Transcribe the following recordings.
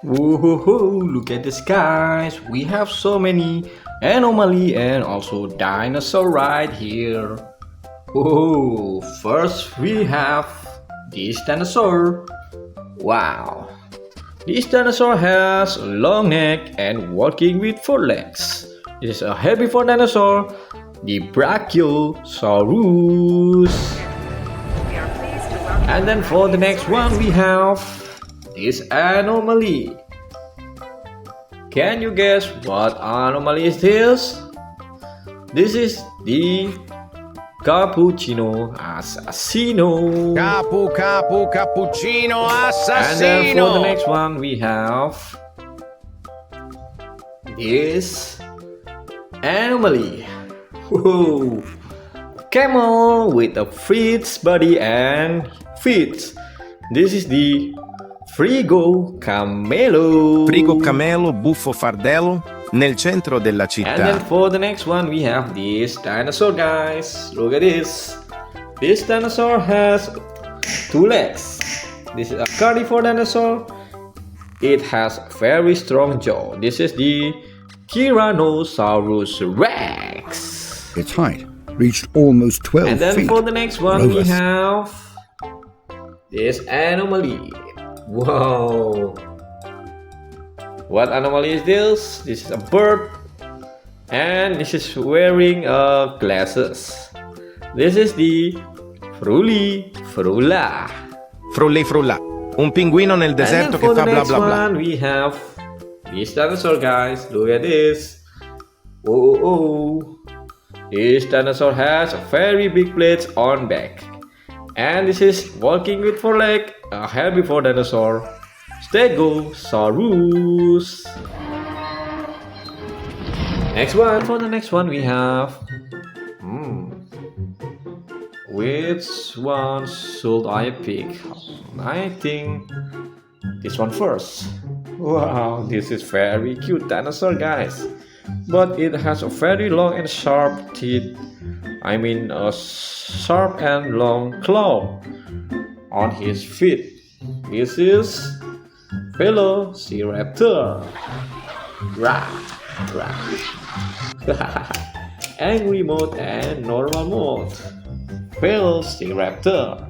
Whoa, look at this guys. We have so many anomaly and also dinosaur right here. Whoa, first we have this dinosaur. Wow. This dinosaur has a long neck and walking with four legs. This is a herbivore dinosaur, the Brachiosaurus. And then for the next one we have this anomaly. Can you guess what anomaly is this? This is the cappuccino assassino. Cappuccino assassino. And then for the next one we have this anomaly. Whoa. Camel with a fritz body and feet. This is the Frigo Camelo. Frigo camelo, buffo fardello, nel centro della And then città. for the next one we have this dinosaur guys. Look at this. This dinosaur has two legs. This is a carnivore dinosaur. It has a very strong jaw. This is the Tyrannosaurus Rex. Its height reached almost 12 And then feet. for the next one we Robust. have this anomaly. Wow. What anomaly is this? This is a bird and this is wearing glasses. This is the Frula. Frulli frulla. Un pinguino nel And then deserto che for the fa bla next bla bla. one we have this dinosaur guys. Look at this. Oh. This dinosaur has a very big plates on back. And this is walking with four legs, a herbivore dinosaur, Stegosaurus. Next one, for the next one we have which one should I pick? I think this one first. Wow, this is very cute dinosaur guys. But it has a very long and sharp teeth. I mean a sharp and long claw on his feet. This is Velociraptor. Rah, rah. Angry mode and normal mode. Velociraptor.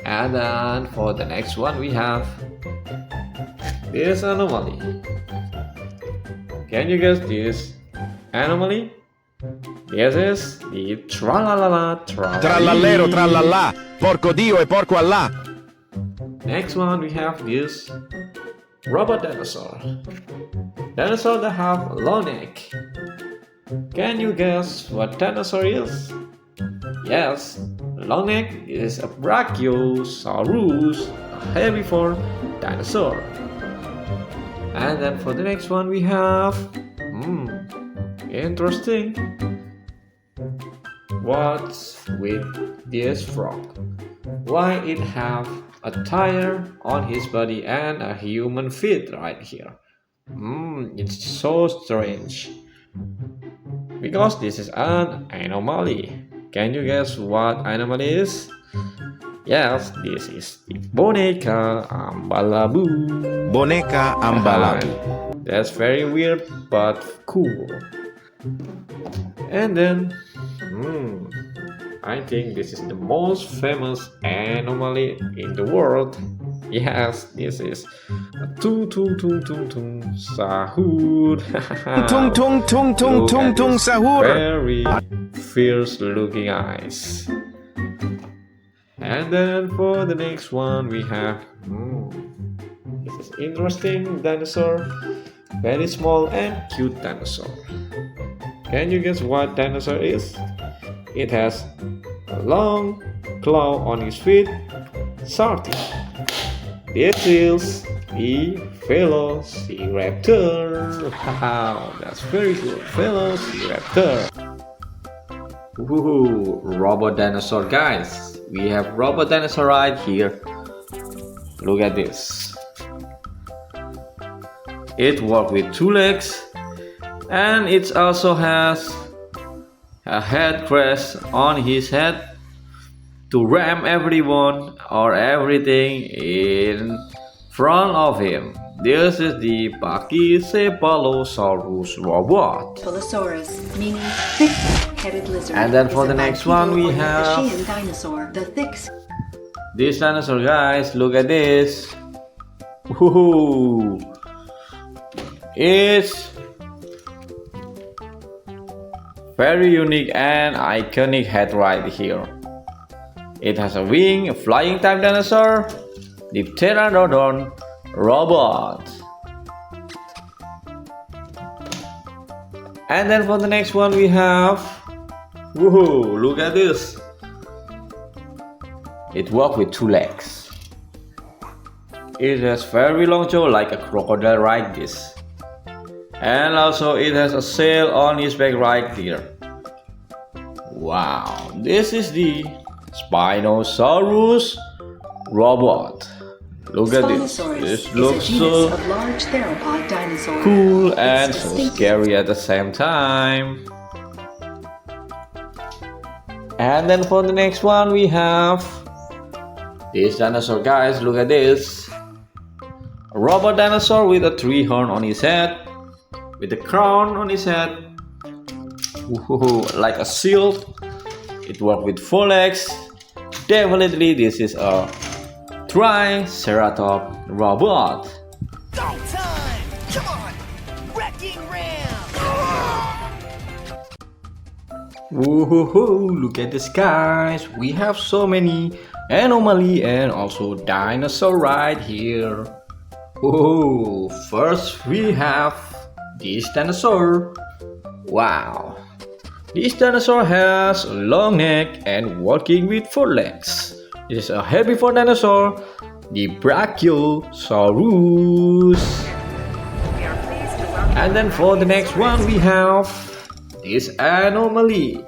And then for the next one we have this anomaly. Can you guess this anomaly? This is the tralala Tralalero, tralala. Porco Dio e porco Allah. Next one we have this robot dinosaur. Dinosaur that have a long neck. Can you guess what dinosaur is? Yes, long neck is a Brachiosaurus, a herbivore dinosaur. And then for the next one we have interesting. What's with this frog? Why it have a tire on his body and a human feet right here? It's so strange. Because this is an anomaly. Can you guess what anomaly is? Yes, this is the Boneca Ambalabu. Boneca ambalabu. That's very weird but cool. And then, I think this is the most famous anomaly in the world. Yes, this is a tungtungsahur. Tungtungsahur. Very fierce looking eyes. And then for the next one we have this is interesting dinosaur, very small and cute dinosaur. Can you guess what dinosaur is? It has a long claw on his feet, sharp teeth. This is the Velociraptor. Wow, that's very good. Velociraptor. Woohoo! Robot dinosaur guys. We have robot dinosaur right here. Look at this. It walks with two legs and it also has a head crest on his head to ram everyone or everything in front of him. This is the Pachycephalosaurus robot. Mosasaurus, meaning thick-headed lizard. And then for is the a next one we bipedal have ornithischian dinosaur. The thick this dinosaur, guys. Look at this. Woohoo! It's very unique and iconic head right here. It has a wing, a flying type dinosaur, the pteranodon robot. And then for the next one we have, woohoo, look at this. It walks with 2 legs. It has very long jaw like a crocodile like this. And also it has a sail on its back right here. Wow, this is the Spinosaurus robot. Look at this. This looks so of large theropod dinosaur. cool and It's so distinctive. scary at the same time. And then for the next one we have this dinosaur, guys. Look at this. A robot dinosaur with a 3 horn on his head, with a crown on his head. Woohoo, like a shield. It works with 4 legs. Definitely this is a Triceratops robot. Go time! Come on! Wrecking Ram! Woohoo, look at this, guys. We have so many anomaly and also dinosaur right here. Oh, first we have this dinosaur. Wow. This dinosaur has a long neck and walking with 4 legs. This is a herbivore dinosaur, the Brachiosaurus. And then for the next one we have this anomaly.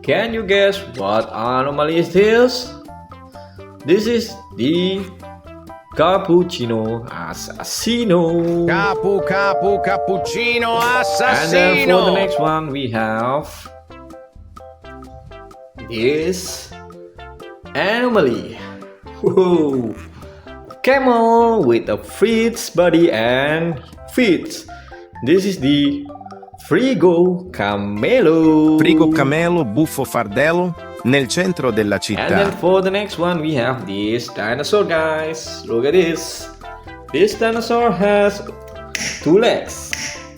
Can you guess what anomaly is this? This is the Cappuccino Assassino. Cappuccino And then for the assassino. next one we have this anomaly. Whoa. Camel with a fritz body and feet. This is the Frigo Camelo. Frigo camelo, buffo fardello, nel centro della And then città. for the next one we have this dinosaur, guys. Look at this. This dinosaur has 2 legs.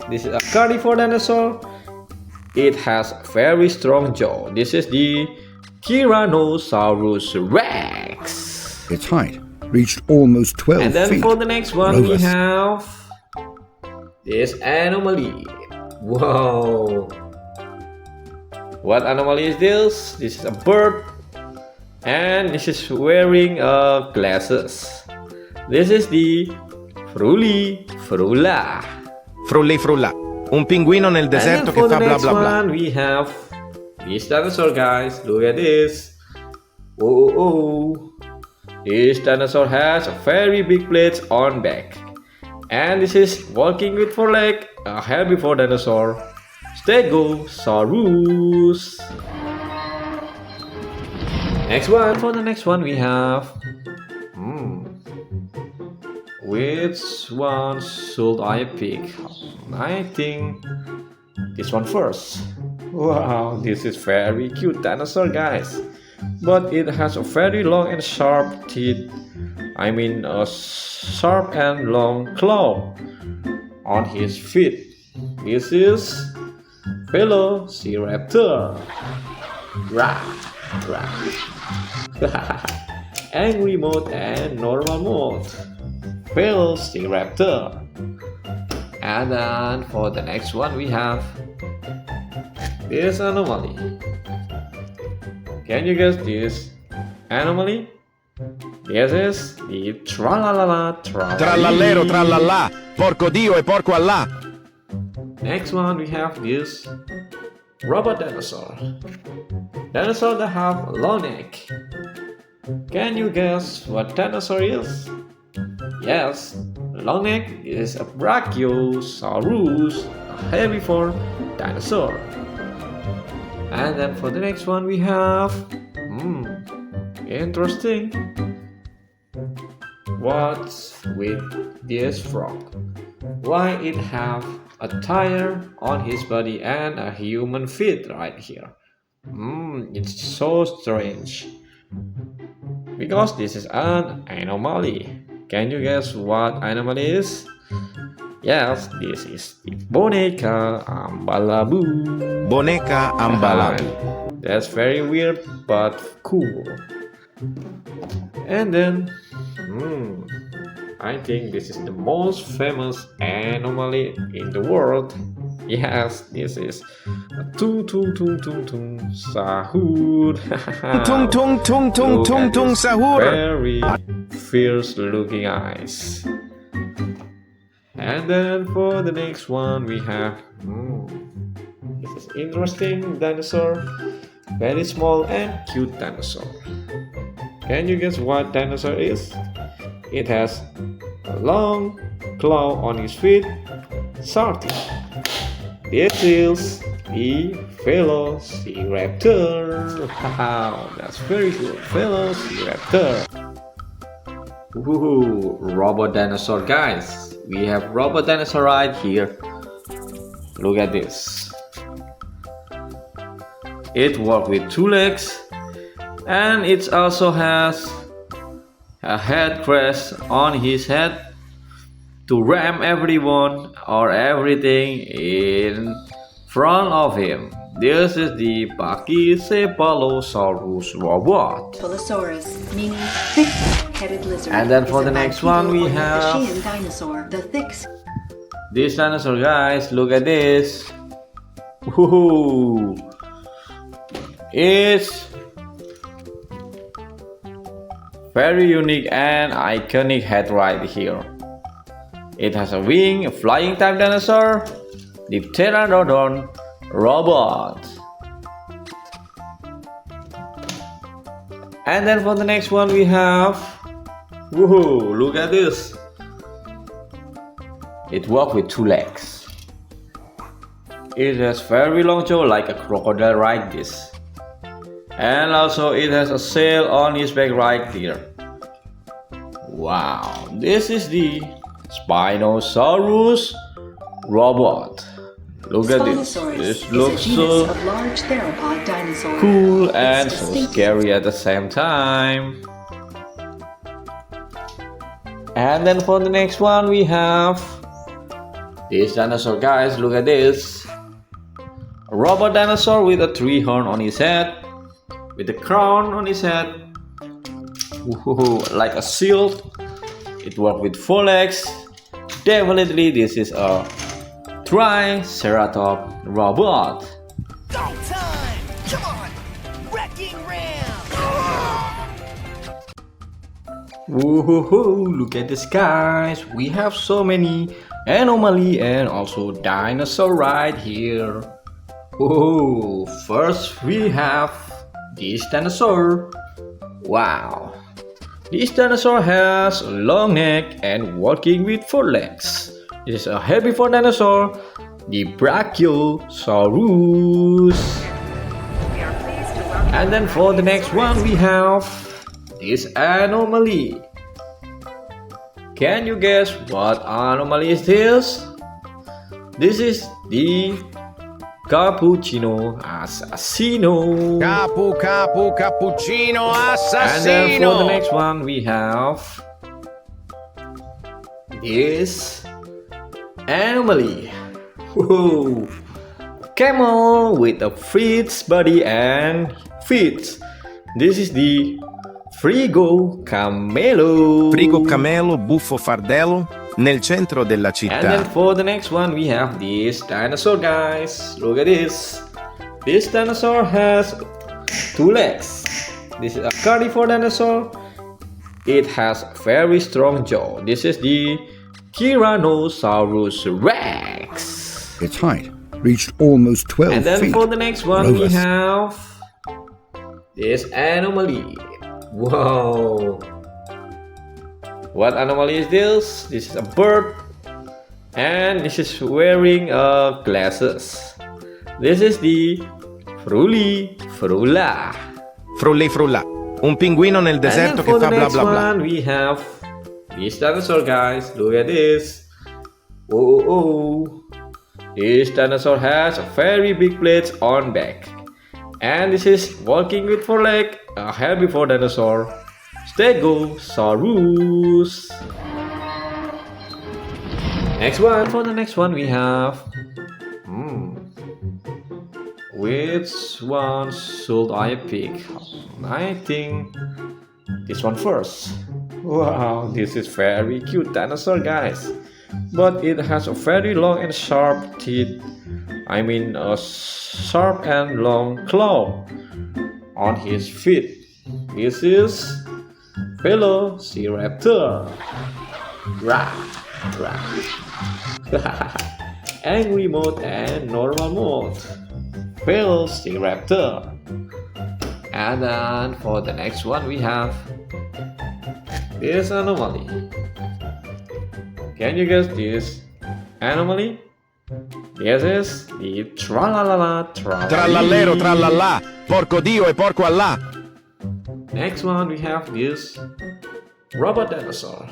This is a carnivore dinosaur. It has very strong jaw. This is the Tyrannosaurus Rex. Its height reached almost 12 And then feet. for the next one we Robust. have this anomaly. Wow. What anomaly is this? This is a bird and this is wearing glasses. This is the Frulli-Frulla. Frulli frulla. Un pinguino nel And then deserto for che the fa bla next bla bla. one we have this dinosaur, guys. Look at this. Oh. This dinosaur has a very big plates on back. And this is walking with 4 legs, a herbivore dinosaur, Stegosaurus. Next one, for the next one we have which one should I pick? I think this one first. Wow, this is very cute dinosaur, guys. But it has a very long and sharp teeth. I mean a sharp and long claw on his feet. This is Velociraptor. Rah, rah. Angry mode and normal mode. Velociraptor. And then for the next one we have this anomaly. Can you guess this anomaly? This is the tralala Tralalero, tralala. Porco Dio e porco Allah. Next one we have this robot dinosaur. Dinosaur that have a long neck. Can you guess what dinosaur is? Yes, long neck is a Brachiosaurus, a herbivore dinosaur. And then for the next one we have interesting. What's with this frog? Why it have a tire on his body and a human feet right here? It's so strange. Because this is an anomaly. Can you guess what anomaly is? Yes, this is the boneka ambalabu. Boneca ambalabu. That's very weird but cool. And then, I think this is the most famous anomaly in the world. Yes, this is a tungtungsahur. Tungtungsahur. Very fierce looking eyes. And then for the next one we have this is interesting dinosaur. Very small and cute dinosaur. Can you guess what dinosaur is? It has a long claw on his feet, starting. This is the velociraptor. Wow, that's very cool. Velociraptor. Woohoo! Robot dinosaur, guys. We have robot dinosaur right here. Look at this. It walks with 2 legs, and it also has a head crest on his head to ram everyone or everything in front of him. This is the Pachycephalosaurus robot. Mosasaurus, meaning thick-headed lizard. And then for is the a next one we bipedal have ornithischian dinosaur. The thick this dinosaur, guys. Look at this. Woohoo! It's very unique and iconic head right here. It has a wing, a flying type dinosaur, the pteranodon robot. And then for the next one we have, woohoo, look at this. It walks with 2 legs. It has very long jaw like a crocodile like this. And also it has a sail on his back right here. Wow, this is the Spinosaurus robot. Look at this. Spinosaurus This is looks a genus so of large theropod dinosaur. cool It's and so distinctive. scary at the same time. And then for the next one we have this dinosaur, guys. Look at this. A robot dinosaur with a 3 horn on his head, with a crown on his head. Woohoo, like a shield. It works with 4 legs. Definitely this is a triceratops robot. Go time! Come on! Wrecking ram! Woohoo, look at this, guys. We have so many anomaly and also dinosaur right here. Oh, first we have this dinosaur. Wow. This dinosaur has a long neck and walking with 4 legs. This is a herbivore dinosaur, the Brachiosaurus. And then for the next one we have this anomaly. Can you guess what anomaly is this? This is the Cappuccino Assassino. Cappuccino And then for the assassino. next one we have this anomaly. Whoa. Camel with a feet body and feet. This is the Frigo Camelo. Frigo camelo, buffo fardello, nel centro della And then città. for the next one we have this dinosaur, guys. Look at this. This dinosaur has 2 legs. This is a carnivore dinosaur. It has a very strong jaw. This is the Tyrannosaurus Rex. Its height reached almost 12 And then feet. for the next one we Robust. have this anomaly. Wow. What anomaly is this? This is a bird. And this is wearing glasses. This is the Frulli-frulla. Frulli frulla. Un pinguino nel And then deserto for che the fa bla next bla bla. one we have this dinosaur, guys. Look at this. Oh. This dinosaur has a very big plates on back. And this is walking with 4 legs, a herbivore dinosaur. Stegosaurus. For the next one we have which one should I pick? I think this one first. Wow, this is very cute dinosaur, guys. But it has a very long and sharp teeth. I mean a sharp and long claw on his feet. This is Velociraptor. Rah, rah. Angry mode and normal mode. Velociraptor. And then for the next one we have this anomaly. Can you guess this anomaly? This is the tralala Tralalero, tralala, porco Dio e porco Allah. Next one we have this robot dinosaur.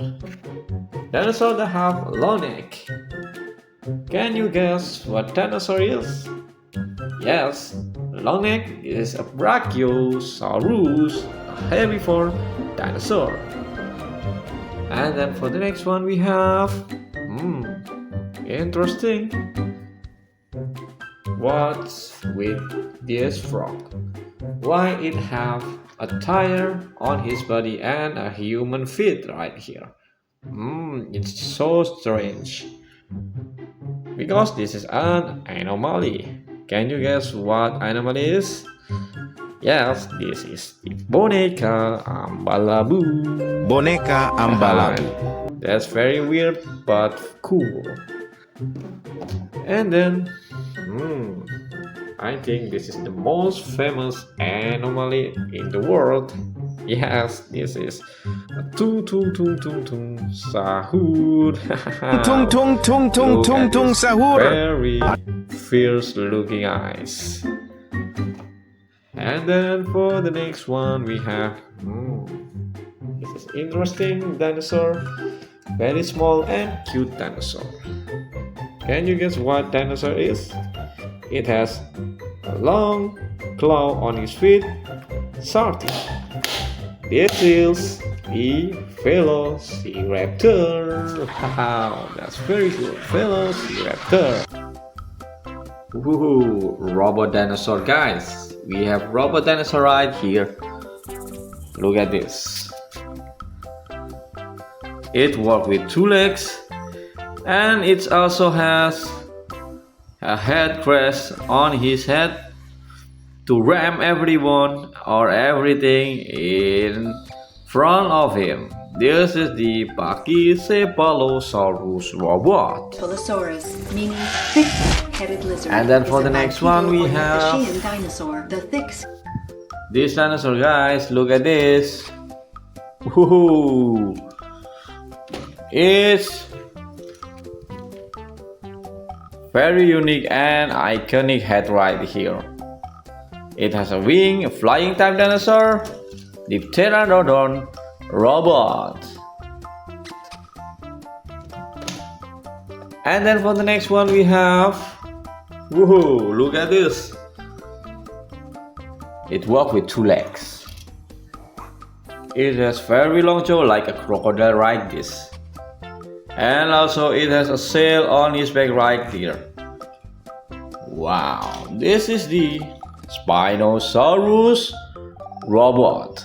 Dinosaur that have a long neck. Can you guess what dinosaur is? Yes, long neck is a Brachiosaurus, a herbivore dinosaur. And then for the next one we have interesting. What's with this frog? Why it have a tire on his body and a human feet right here? It's so strange. Because this is an anomaly. Can you guess what anomaly is? Yes, this is the Boneka Ambalabu. Boneca ambalabu. That's very weird but cool. And then, I think this is the most famous anomaly in the world. Yes, this is a tungtungsahur. Tungtungsahur. Very fierce looking eyes. And then for the next one we have this is interesting dinosaur. Very small and cute dinosaur. Can you guess what dinosaur is? It has a long claw on his feet, sharp teeth. This is the Velociraptor. Wow, that's very cool. Velociraptor. Woohoo! Robot dinosaur, guys. We have robot dinosaur right here. Look at this. It walks with 2 legs, and it also has a head crest on his head to ram everyone or everything in front of him. This is the Pachycephalosaurus robot. Mosasaurus, meaning thick-headed lizard. And then for is the a next one we bipedal have ornithischian dinosaur. The thick this dinosaur, guys. Look at this. Woohoo! It's very unique and iconic head right here. It has a wing, a flying type dinosaur, the pteranodon robot. And then for the next one we have, woohoo, look at this. It walks with 2 legs. It has very long jaw like a crocodile like this. And also it has a sail on his back right here. Wow, this is the Spinosaurus robot.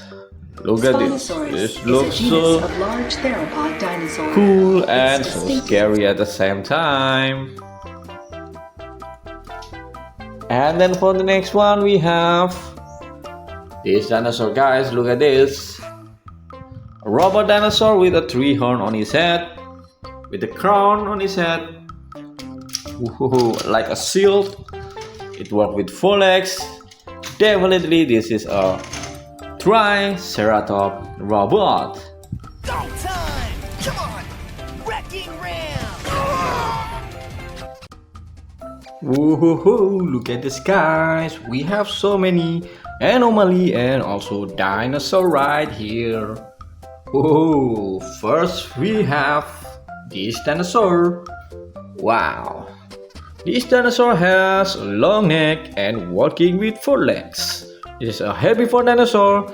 Look at this. This looks so of large theropod dinosaur. cool and It's so distinct- scary at the same time. And then for the next one we have this dinosaur, guys. Look at this. A robot dinosaur with a 3 horn on his head, with a crown on his head. Woohoo, like a shield. It works with 4 legs. Definitely this is a Triceratops robot. Go time! Come on! Wrecking ram! Woohoo, look at this, guys. We have so many anomaly and also dinosaur right here. Oh, first we have this dinosaur. Wow. This dinosaur has a long neck and walking with four legs. This is a herbivore dinosaur,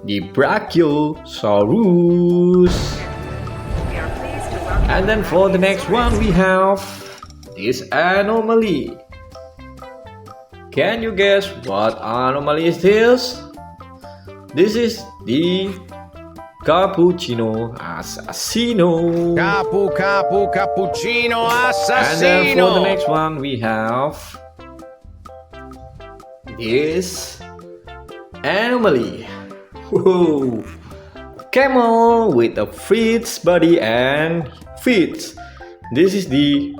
the Brachiosaurus. And then for the next one we have this anomaly. Can you guess what anomaly is this? This is the cappuccino assassino. Cappuccino And then for the assassino. next one we have this anomaly. Whoa. Camel with a fritz body and feet. This is the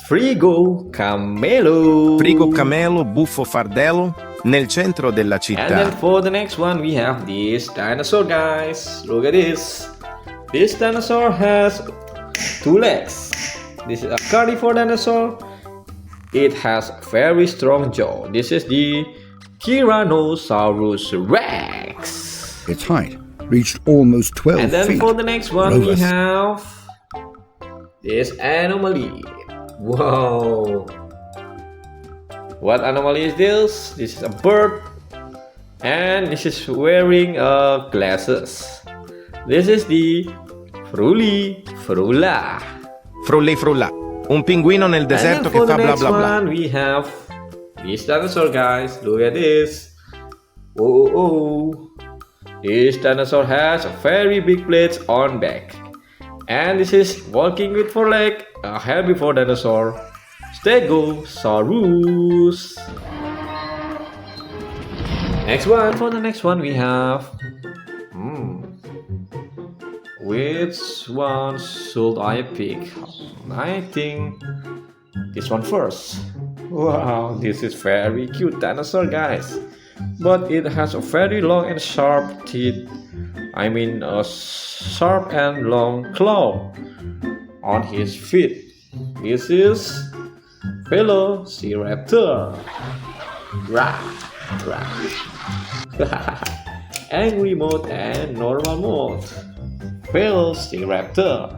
frigo camelo. Frigo camelo, buffo fardello, nel centro della And then città. for the next one we have this dinosaur, guys. Look at this. This dinosaur has two legs. This is a carnivore dinosaur. It has a very strong jaw. This is the Dinosaurus Rex. Its height reached almost 12 And then feet. for the next one we Robust. have this anomaly. Wow. What anomaly is this? This is a bird. And this is wearing glasses. This is the frula. Frulli frulla. Un pinguino nel And then deserto for che the fa bla next bla bla. one we have this dinosaur, guys. Look at this. Oh. This dinosaur has a very big plates on back. And this is walking with four legs, a herbivore dinosaur, Stegosaurus. Next one, for the next one we have which one should I pick? I think this one first. Wow, this is very cute dinosaur, guys. But it has a very long and sharp teeth. I mean a sharp and long claw on his feet. This is Velociraptor. Rah, rah. Angry mode and normal mode. Velociraptor.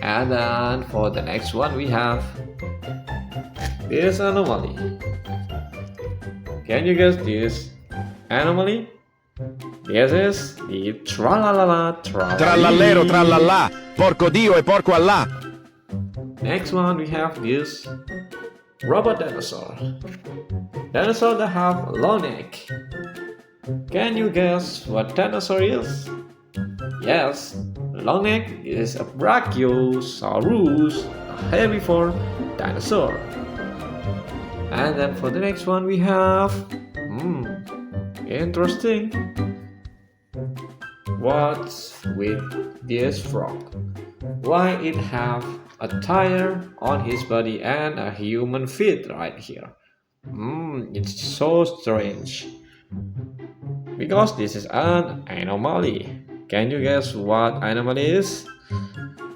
And then for the next one we have this anomaly. Can you guess this anomaly? This is the tralala. Tralalero, tralala. Porco Dio e porco Allah. Next one we have this robot dinosaur. Dinosaur that have a long neck. Can you guess what dinosaur is? Yes, long neck is a Brachiosaurus, a herbivore dinosaur. And then for the next one we have interesting. What's with this frog? Why it have a tire on his body and a human feet right here? It's so strange. Because this is an anomaly. Can you guess what anomaly is?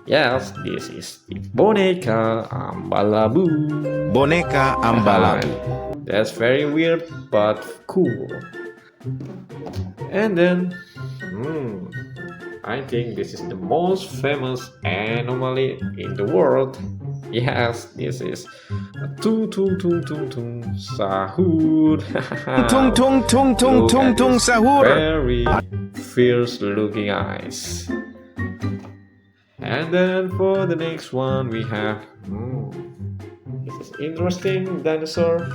Yes, this is the Boneca Ambalabu. Boneca ambalabu. That's very weird but cool. And then, I think this is the most famous anomaly in the world. Yes, this is a tungtungsahur. Tungtungsahur. Very fierce looking eyes. And then for the next one we have this is interesting dinosaur.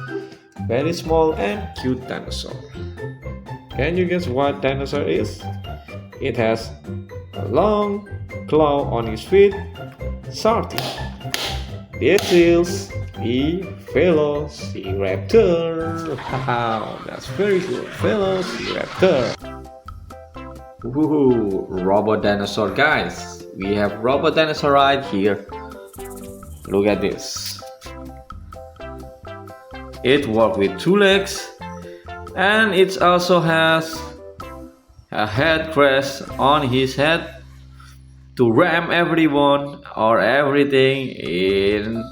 Very small and cute dinosaur. Can you guess what dinosaur is? It has a long claw on his feet, sharp teeth. This is the Velociraptor. Wow, that's very good. Velociraptor. Woohoo, robot dinosaur, guys. We have robot dinosaur right here. Look at this. It walks with two legs and it also has a head crest on his head to ram everyone or everything in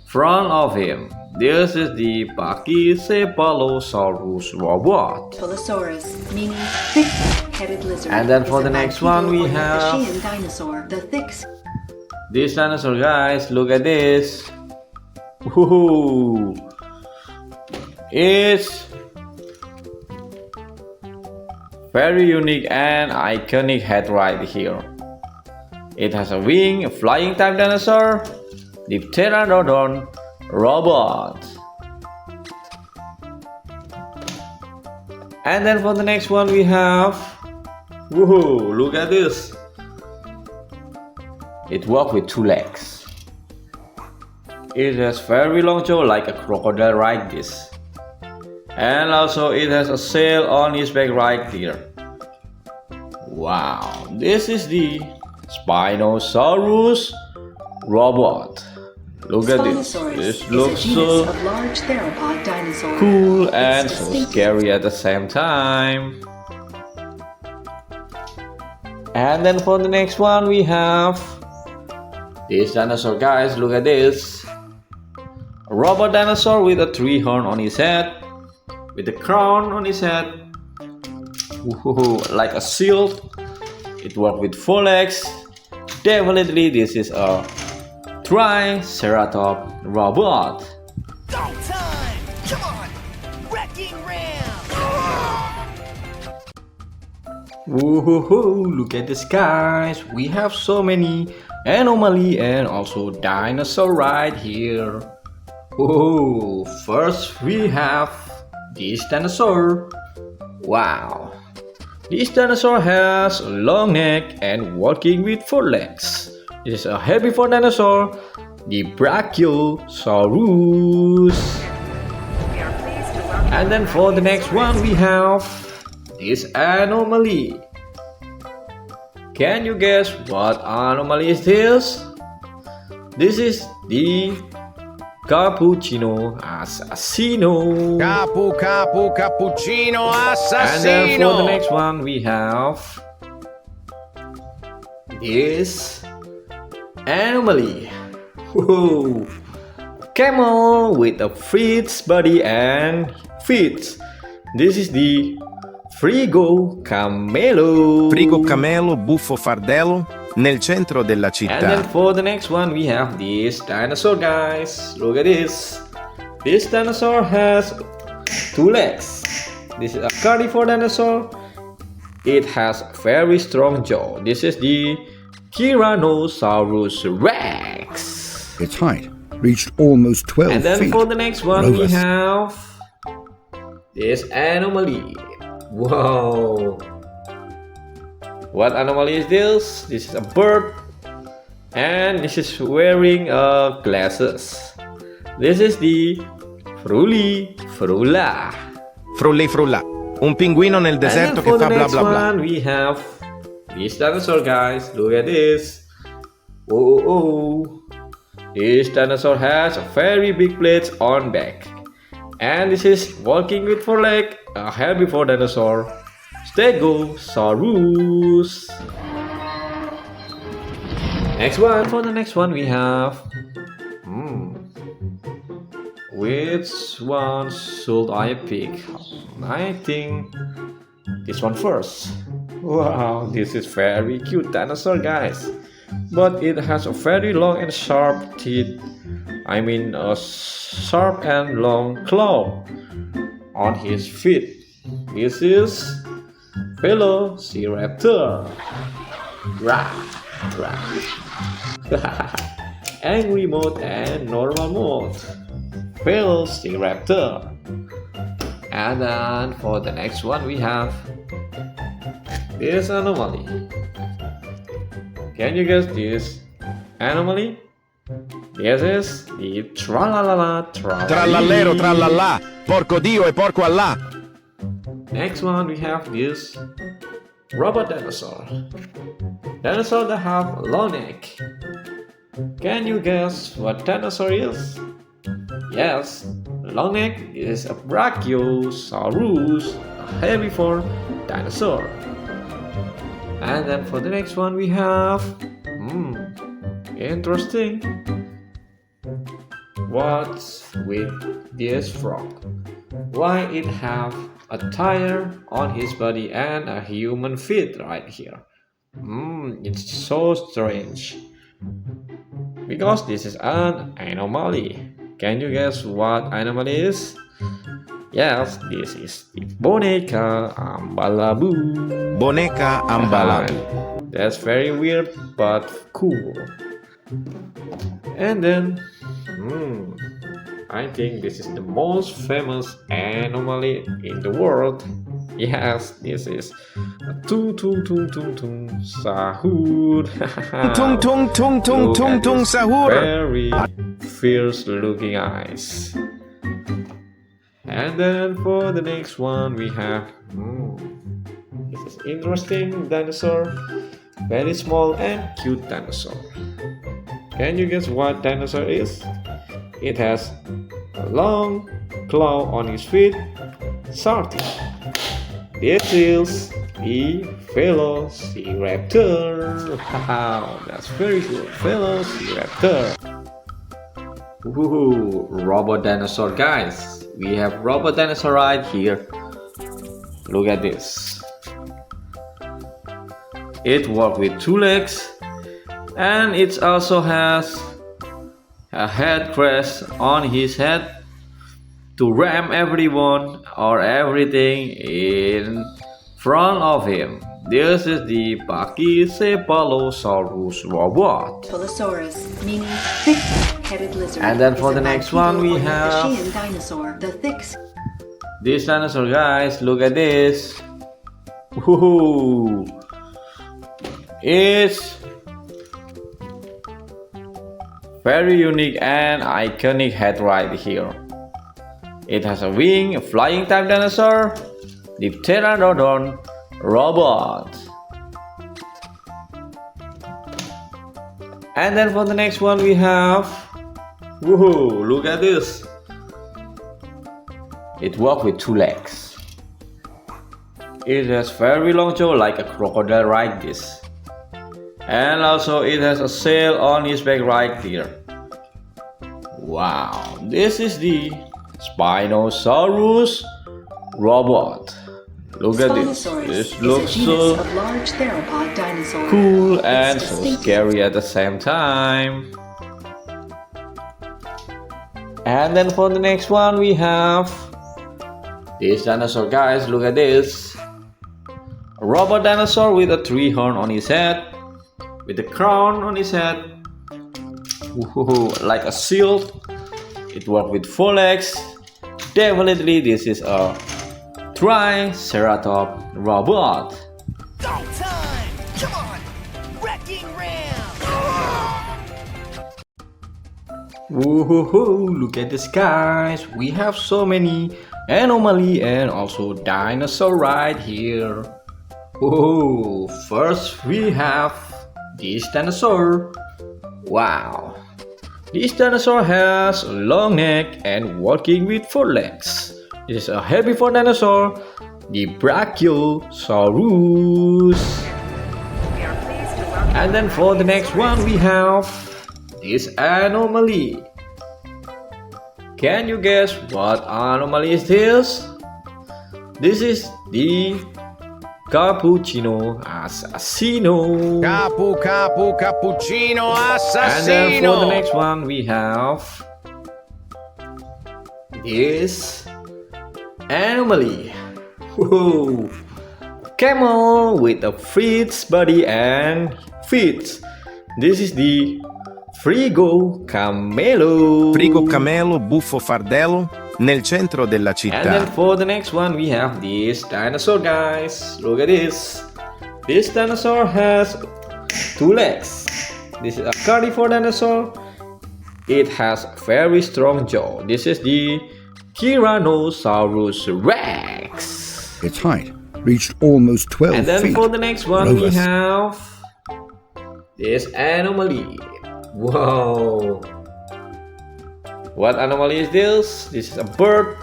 front of him. This is the Pachycephalosaurus robot. Mosasaurus, meaning thick-headed lizard. And then for is the a next one we bipedal or have- Neptune dinosaur. The thick This dinosaur, guys, look at this. Woohoo! It's very unique and iconic head right here. It has a wing, a flying type dinosaur, the pteranodon robot. And then for the next one we have, woohoo! Look at this. It walks with 2 legs. It has very long jaw like a crocodile like this. And also it has a sail on its back right here. Wow, this is the Spinosaurus robot. Look at this. Spinosaurus This is looks a genus so of large theropod dinosaur. cool It's and so distinctive. scary at the same time. And then for the next one we have this dinosaur, guys. Look at this. A robot dinosaur with a 3 horn on his head, with a crown on his head. Woohoo, like a shield. It works with 4 legs. Definitely this is a Triceratops robot. Go time! Come on! Wrecking ram! Woohoo, look at this, guys. We have so many anomali and also dinosaur right here. Oh, first we have this dinosaur. Wow. This dinosaur has a long neck and walking with 4 legs. This is a herbivore dinosaur, the Brachiosaurus. And then for the next one we have this anomaly. Can you guess what anomaly is this? This is the Cappuccino Assassino. Cappuccino And then for the assassino. next one we have this anomaly. Whoa. Camel with a fritz body and feet. This is the Frigo Camelo. Frigo camelo, buffo fardello, nel centro della And then città. for the next one we have this dinosaur, guys. Look at this. This dinosaur has 2 legs. This is a carnivore dinosaur. It has a very strong jaw. This is the Tyrannosaurus Rex. Its height reached almost 12 And then feet. for the next one we Robust. have this anomaly. Wow. What anomaly is this? This is a bird. And this is wearing glasses. This is the Frulli-Frulla. Frulli frulla. Un pinguino nel And then deserto for che the fa bla next bla bla. one we have this dinosaur, guys. Look at this. Oh. This dinosaur has a very big plates on back. And this is walking with 4 legs, a herbivore dinosaur, Stegosaurus. Next one, for the next one we have which one should I pick? I think this one first. Wow, this is very cute dinosaur, guys. But it has a very long and sharp teeth. I mean a sharp and long claw on his feet. This is Velociraptor. Rah, rah. Angry mode and normal mode. Velociraptor. And then for the next one we have this anomaly. Can you guess this anomaly? This is the tralala Tralalero, tralala. Porco Dio e porco Allah. Next one we have this robot dinosaur. Dinosaur that have a long neck. Can you guess what dinosaur is? Yes, long neck is a Brachiosaurus, a herbivore dinosaur. And then for the next one we have interesting. what's with this frog? Why it have a tire on his body and a human feet right here? It's so strange. Because this is an anomaly. Can you guess what anomaly is? Yes, this is the boneka ambalabu. Boneca ambalabu. That's very weird but cool. And then, I think this is the most famous anomaly in the world. Yes, this is a tungtungsahur. Tungtungsahur. Very fierce looking eyes. And then for the next one we have this is interesting dinosaur. Very small and cute dinosaur. Can you guess what dinosaur is? It has a long claw on his feet, starting. This is the velociraptor. Wow, that's very good. Velociraptor. Woohoo! Robot dinosaur, guys. We have robot dinosaur right here. Look at this. It walks with 2 legs, and it also has a head crest on his head to ram everyone or everything in front of him. This is the Pachycephalosaurus robot. Mosasaurus, meaning thick-headed lizard. And then for is the a next one we bipedal have ornithischian dinosaur. The thick this dinosaur, guys. Look at this. Woohoo! It's very unique and iconic head right here. It has a wing, a flying type dinosaur, the pteranodon robot. And then for the next one we have, woohoo, look at this. It walks with 2 legs. It has very long jaw like a crocodile like this. And also it has a sail on his back right here. Wow, this is the Spinosaurus robot. Look at this. This looks so of large theropod dinosaur. cool and It's so distinctive. scary at the same time. And then for the next one we have this dinosaur, guys. Look at this. A robot dinosaur with a 3 horn on his head, with a crown on his head. Woohoo, like a shield. It works with 4 legs. Definitely this is a triceratops robot. Go time! Come on! Wrecking ram! Woohoo, look at this, guys. We have so many anomaly and also dinosaur right here. Oh, first we have this dinosaur. Wow. This dinosaur has a long neck and walking with 4 legs. This is a herbivore dinosaur, the Brachiosaurus. And then for the next one we have this anomaly. Can you guess what anomaly is this? This is the Cappuccino Assassino. Cappuccino And then for the assassino. next one we have this anomaly. Whoa. Camel with a fritz body and feet. This is the Frigo Camelo. Frigo camelo, buffo fardello, nel centro della And then città. for the next one we have this dinosaur, guys. Look at this. This dinosaur has 2 legs. This is a carnivore dinosaur. It has a very strong jaw. This is the Tyrannosaurus Rex. Its height reached almost 12 And then feet. for the next one we Robust. have this anomaly. Whoa. What anomaly is this? This is a bird.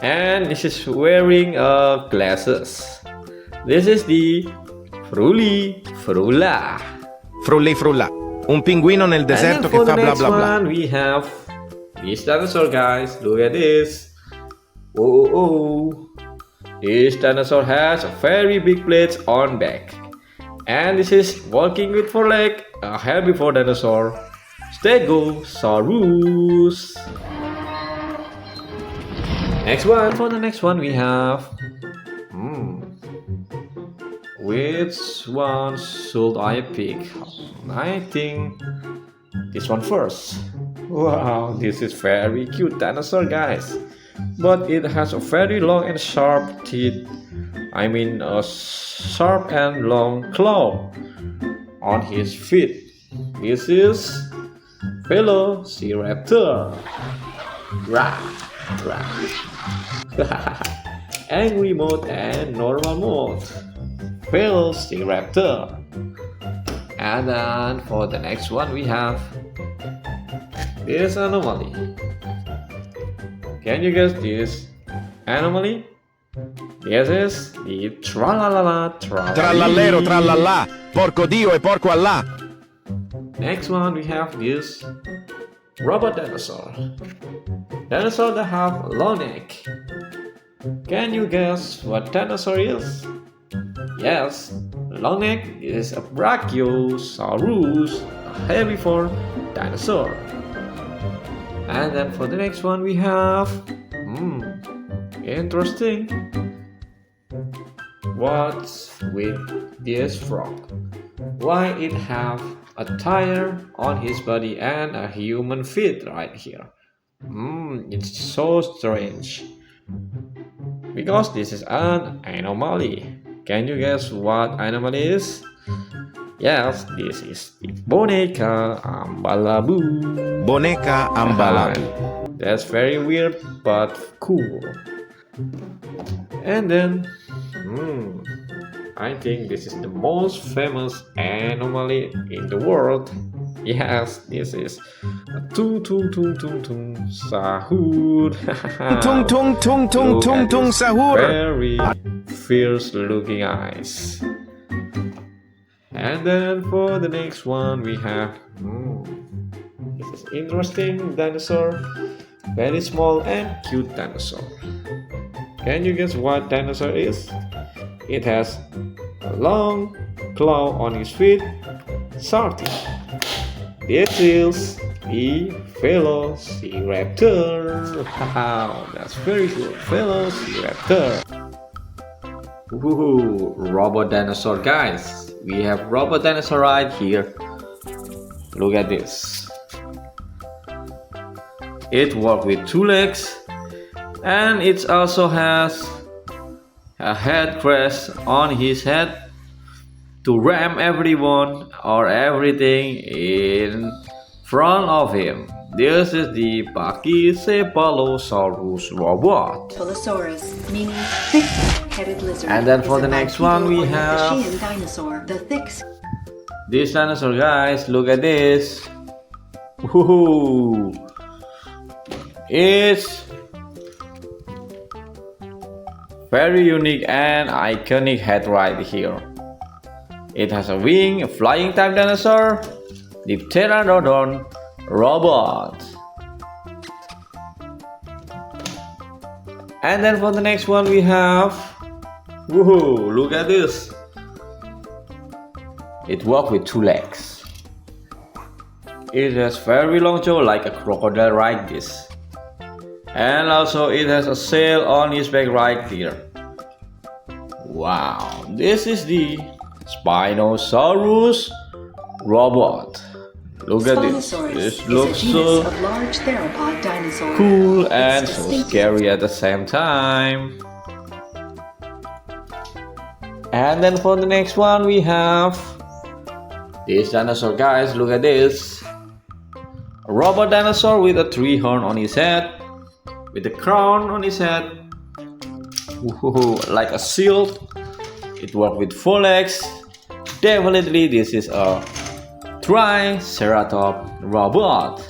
And this is wearing glasses. This is the Frulli-frulla. Frulli frulla. Un pinguino nel deserto And then che for fa the bla next bla bla. one we have this dinosaur, guys. Look at this. Oh. This dinosaur has a very big plate on back. And this is walking with 4 legs, a herbivore dinosaur. Stegosaurus. Next one. For the next one we have which one should I pick? I think this one first. Wow, this is very cute dinosaur, guys. But it has a very long and sharp teeth. I mean a sharp and long claw on his feet. This is Velociraptor. Rah, rah. Angry mode and normal mode. Velociraptor. And then for the next one we have this anomaly. Can you guess this anomaly? This is the tralala. Tralalero, tralala, porco Dio e porco Allah. Next one we have this robot dinosaur. Dinosaur that have a long neck. Can you guess what dinosaur is? Yes, long neck is a Brachiosaurus, a herbivore dinosaur. And then for the next one we have interesting. What's with this frog? Why it have a tire on his body and a human feet right here? It's so strange. Because this is an anomaly. Can you guess what anomaly is? Yes, this is the Boneka Ambalabu. Boneca ambalabu. That's very weird but cool. And then, I think this is the most famous anomaly in the world. Yes, this is a tungtungsahur. Tungtungsahur. Very fierce looking eyes. And then for the next one we have this is interesting dinosaur. Very small and cute dinosaur. Can you guess what dinosaur is? It has a long claw on his feet, sharp teeth. This is the Velociraptor. Wow, that's very cool. Velociraptor. Woohoo! Robot dinosaur, guys. We have robot dinosaur right here. Look at this. It walks with 2 legs, and it also has a head crest on his head to ram everyone or everything in front of him. This is the Pachycephalosaurus robot. Mosasaurus, meaning thick-headed lizard. And then for is the a next one we bipedal have ornithischian dinosaur. The thick this dinosaur, guys. Look at this. Woohoo! It's very unique and iconic head right here. It has a wing, a flying type dinosaur, the pteranodon robot. And then for the next one we have, woohoo, look at this. It walks with 2 legs. It has very long jaw like a crocodile like this. And also it has a sail on his back right here. Wow, this is the Spinosaurus robot. Look at this. This looks so of large theropod dinosaur. cool and It's so distinctive. scary at the same time. And then for the next one we have this dinosaur, guys. Look at this. A robot dinosaur with a 3 horn on his head, with a crown on his head. Woohoo, like a shield. It works with 4 legs. Definitely this is a Triceratops robot.